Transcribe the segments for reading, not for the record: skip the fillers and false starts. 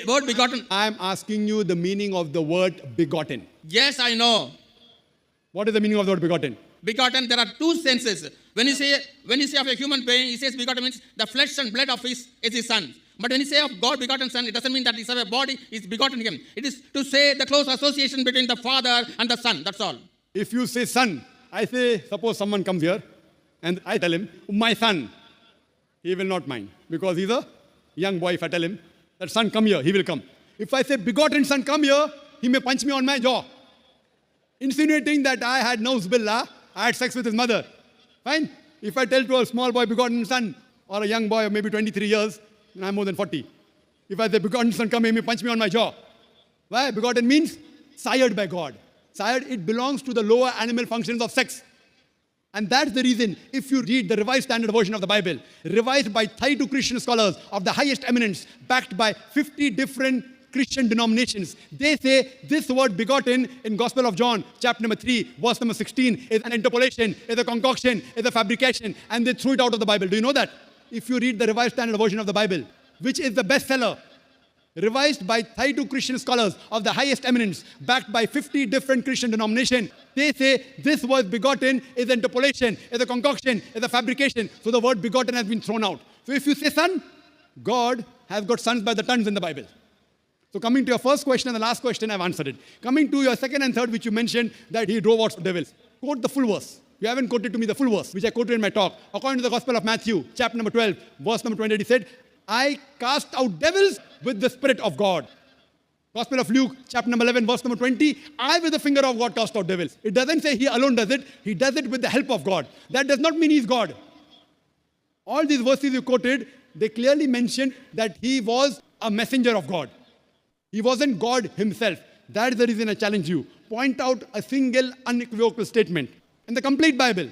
word begotten. I am asking you the meaning of the word begotten. Yes, I know. What is the meaning of the word begotten? Begotten, there are two senses. When you say of a human being, he says begotten means the flesh and blood of his son. But when you say of God begotten son, it doesn't mean that his body is begotten him. It is to say the close association between the father and the son. That's all. If you say son, I say, suppose someone comes here and I tell him, my son, he will not mind because he's a young boy. If I tell him that son, come here, he will come. If I say begotten son, come here, he may punch me on my jaw, insinuating that I had nauzubillah, I had sex with his mother. Fine. If I tell to a small boy begotten son or a young boy of maybe 23 years, and I'm more than 40. If I say begotten son, come here, he may punch me on my jaw. Why? Begotten means sired by God. Sired, it belongs to the lower animal functions of sex. And that's the reason, if you read the Revised Standard Version of the Bible, revised by 32 Christian scholars of the highest eminence, backed by 50 different Christian denominations, they say this word begotten in Gospel of John, chapter number 3, verse number 16, is an interpolation, is a concoction, is a fabrication, and they threw it out of the Bible. Do you know that? If you read the Revised Standard Version of the Bible, which is the bestseller, revised by 32 Christian scholars of the highest eminence, backed by 50 different Christian denominations, they say this word begotten is an interpolation, is a concoction, is a fabrication. So the word begotten has been thrown out. So if you say son, God has got sons by the tons in the Bible. So coming to your first question and the last question, I've answered it. Coming to your second and third, which you mentioned, that he drove out devils. Quote the full verse. You haven't quoted to me the full verse, which I quoted in my talk. According to the Gospel of Matthew, chapter number 12, verse number 28, he said, I cast out devils with the Spirit of God. Gospel of Luke, chapter number 11, verse number 20, I with the finger of God cast out devils. It doesn't say he alone does it. He does it with the help of God. That does not mean he's God. All these verses you quoted, they clearly mentioned that he was a messenger of God. He wasn't God himself. That is the reason I challenge you. Point out a single unequivocal statement in the complete Bible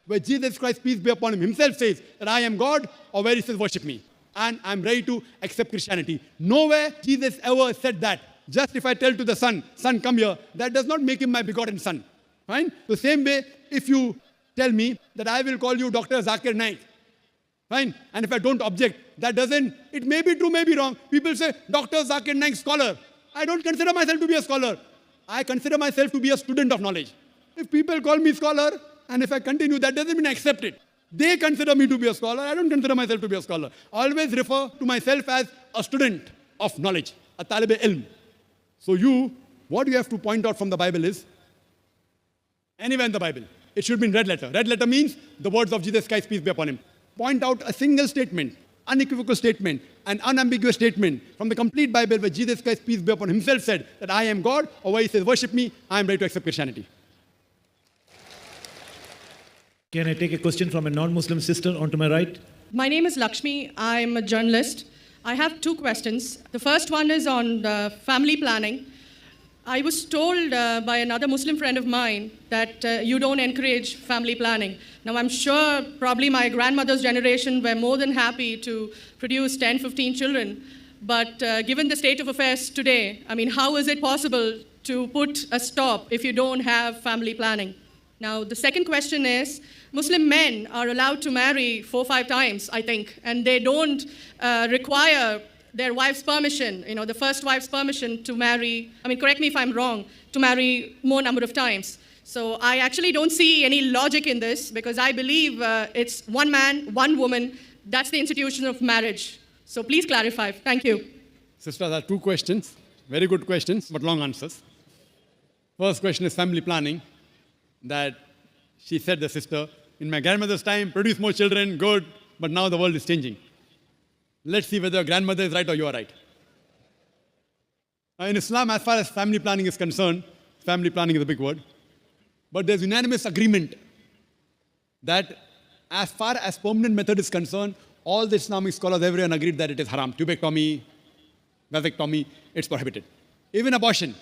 where Jesus Christ, peace be upon him, himself says that I am God, or where he says worship me. And I'm ready to accept Christianity. Nowhere Jesus ever said that. Just if I tell to the son, son, come here, that does not make him my begotten son. Fine? The same way, if you tell me that I will call you Dr. Zakir Naik, fine? And if I don't object, that doesn't, it may be true, may be wrong. People say, Dr. Zakir Naik, scholar. I don't consider myself to be a scholar. I consider myself to be a student of knowledge. If people call me scholar, and if I continue, that doesn't mean I accept it. They consider me to be a scholar. I don't consider myself to be a scholar. I always refer to myself as a student of knowledge, a talib ilm. So what you have to point out from the Bible is, anywhere in the Bible, it should be in red letter. Red letter means the words of Jesus Christ, peace be upon him. Point out a single statement, unequivocal statement, an unambiguous statement from the complete Bible where Jesus Christ, peace be upon him, himself said that I am God, or where he says worship me, I am ready to accept Christianity. Can I take a question from a non-Muslim sister on to my right? My name is Lakshmi. I'm a journalist. I have two questions. The first one is on family planning. I was told by another Muslim friend of mine that you don't encourage family planning. Now, I'm sure probably my grandmother's generation were more than happy to produce 10, 15 children. But given the state of affairs today, I mean, how is it possible to put a stop if you don't have family planning? Now, the second question is, Muslim men are allowed to marry 4 or 5 times, I think, and they don't require their wife's permission, the first wife's permission to marry, correct me if I'm wrong, to marry more number of times. So I actually don't see any logic in this because I believe it's one man, one woman. That's the institution of marriage. So please clarify. Thank you. Sister, there are 2 questions. Very good questions, but long answers. First question is family planning. That she said, the sister, in my grandmother's time, produce more children, good, but now the world is changing. Let's see whether your grandmother is right or you are right. In Islam, as far as family planning is concerned, family planning is a big word, but there's unanimous agreement that as far as permanent method is concerned, all the Islamic scholars, everyone agreed that it is haram. Tubectomy, vasectomy, it's prohibited. Even abortion.